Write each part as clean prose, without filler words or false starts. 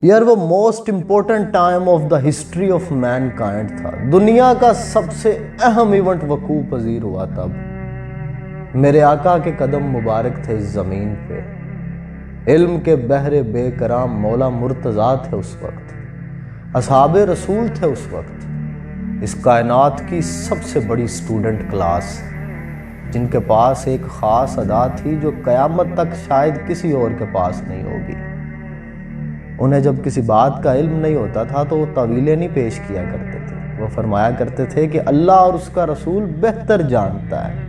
یار وہ most important time of the history of mankind تھا۔ دنیا کا سب سے اہم ایونٹ وقوع پذیر ہوا تب۔ میرے آقا کے قدم مبارک تھے اس زمین پہ۔ علم کے بحر بے کرام مولا مرتضیٰ تھے اس وقت۔ اصحاب رسول تھے اس وقت۔ اس کائنات کی سب سے بڑی اسٹوڈنٹ کلاس، جن کے پاس ایک خاص ادا تھی جو قیامت تک شاید کسی اور کے پاس نہیں ہوگی۔ انہیں جب کسی بات کا علم نہیں ہوتا تھا تو وہ تعویلیں نہیں پیش کیا کرتے تھے، وہ فرمایا کرتے تھے کہ اللہ اور اس کا رسول بہتر جانتا ہے۔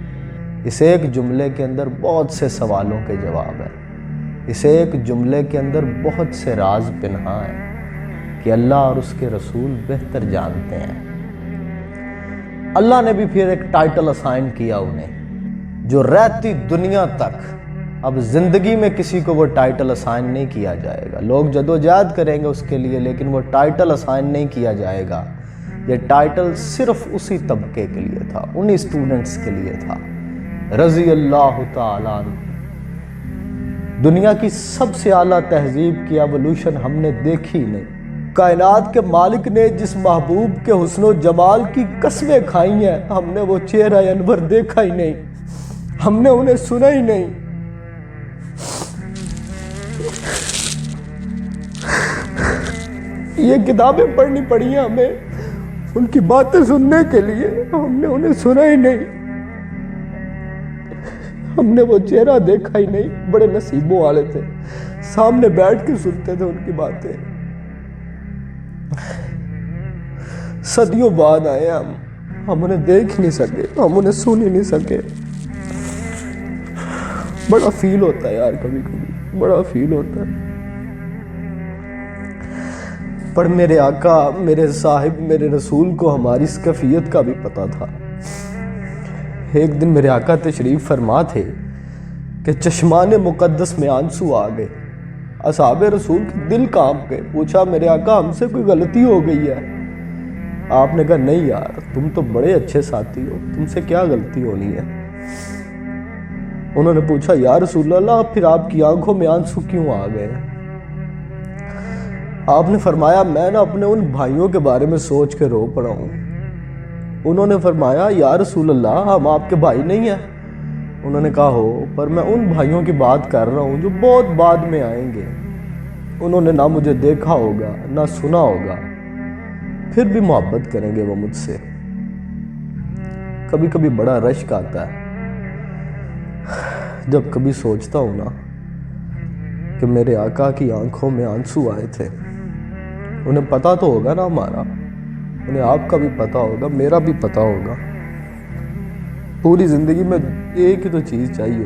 اس ایک جملے کے اندر بہت سے سوالوں کے جواب ہیں، اس ایک جملے کے اندر بہت سے راز پنہاں ہیں کہ اللہ اور اس کے رسول بہتر جانتے ہیں۔ اللہ نے بھی پھر ایک ٹائٹل اسائن کیا انہیں، جو رہتی دنیا تک اب زندگی میں کسی کو وہ ٹائٹل اسائن نہیں کیا جائے گا۔ لوگ جدوجہد کریں گے اس کے لیے، لیکن وہ ٹائٹل اسائن نہیں کیا جائے گا۔ یہ ٹائٹل صرف اسی طبقے کے لیے تھا، انہی اسٹوڈنٹس کے لیے تھا، رضی اللہ تعالیٰ عنہ۔ دنیا کی سب سے اعلیٰ تہذیب کی ایولیوشن ہم نے دیکھی نہیں۔ کائنات کے مالک نے جس محبوب کے حسن و جمال کی قسمیں کھائی ہیں، ہم نے وہ چہرہ انور دیکھا ہی نہیں، ہم نے انہیں سنا ہی نہیں۔ یہ کتابیں پڑھنی پڑی ہیں ہمیں ان کی باتیں سننے کے لیے، ہم نے انہیں سنا ہی نہیں، ہم نے وہ چہرہ دیکھا ہی نہیں۔ بڑے نصیبوں والے تھے، سامنے بیٹھ کے سنتے تھے ان کی باتیں۔ صدیوں بعد آئے ہم انہیں دیکھ نہیں سکے، ہم انہیں سن ہی نہیں سکے۔ بڑا فیل ہوتا ہے یار، کبھی کبھی بڑا فیل ہوتا ہے۔ پر میرے آقا، میرے صاحب، میرے رسول کو ہماری اس کیفیت کا بھی پتہ تھا۔ ایک دن میرے آقا تشریف فرما تھے کہ چشمان مقدس میں آنسو آ گئے۔ اصحاب رسول کے دل کانپ گئے۔ پوچھا میرے آقا ہم سے کوئی غلطی ہو گئی ہے؟ آپ نے کہا نہیں یار، تم تو بڑے اچھے ساتھی ہو، تم سے کیا غلطی ہونی ہے؟ انہوں نے پوچھا یا رسول اللہ پھر آپ کی آنکھوں میں آنسو کیوں آ گئے؟ آپ نے فرمایا میں نا اپنے ان بھائیوں کے بارے میں سوچ کے رو پڑا ہوں۔ انہوں نے فرمایا یا رسول اللہ ہم آپ کے بھائی نہیں ہیں؟ انہوں نے کہا ہو، پر میں ان بھائیوں کی بات کر رہا ہوں جو بہت بعد میں آئیں گے۔ انہوں نے نہ مجھے دیکھا ہوگا نہ سنا ہوگا، پھر بھی محبت کریں گے وہ مجھ سے۔ کبھی کبھی بڑا رشک آتا ہے جب کبھی سوچتا ہوں نا کہ میرے آقا کی آنکھوں میں آنسو آئے تھے۔ انہیں پتہ تو ہوگا نا ہمارا، انہیں آپ کا بھی پتہ ہوگا، میرا بھی پتہ ہوگا۔ پوری زندگی میں ایک ہی تو چیز چاہیے،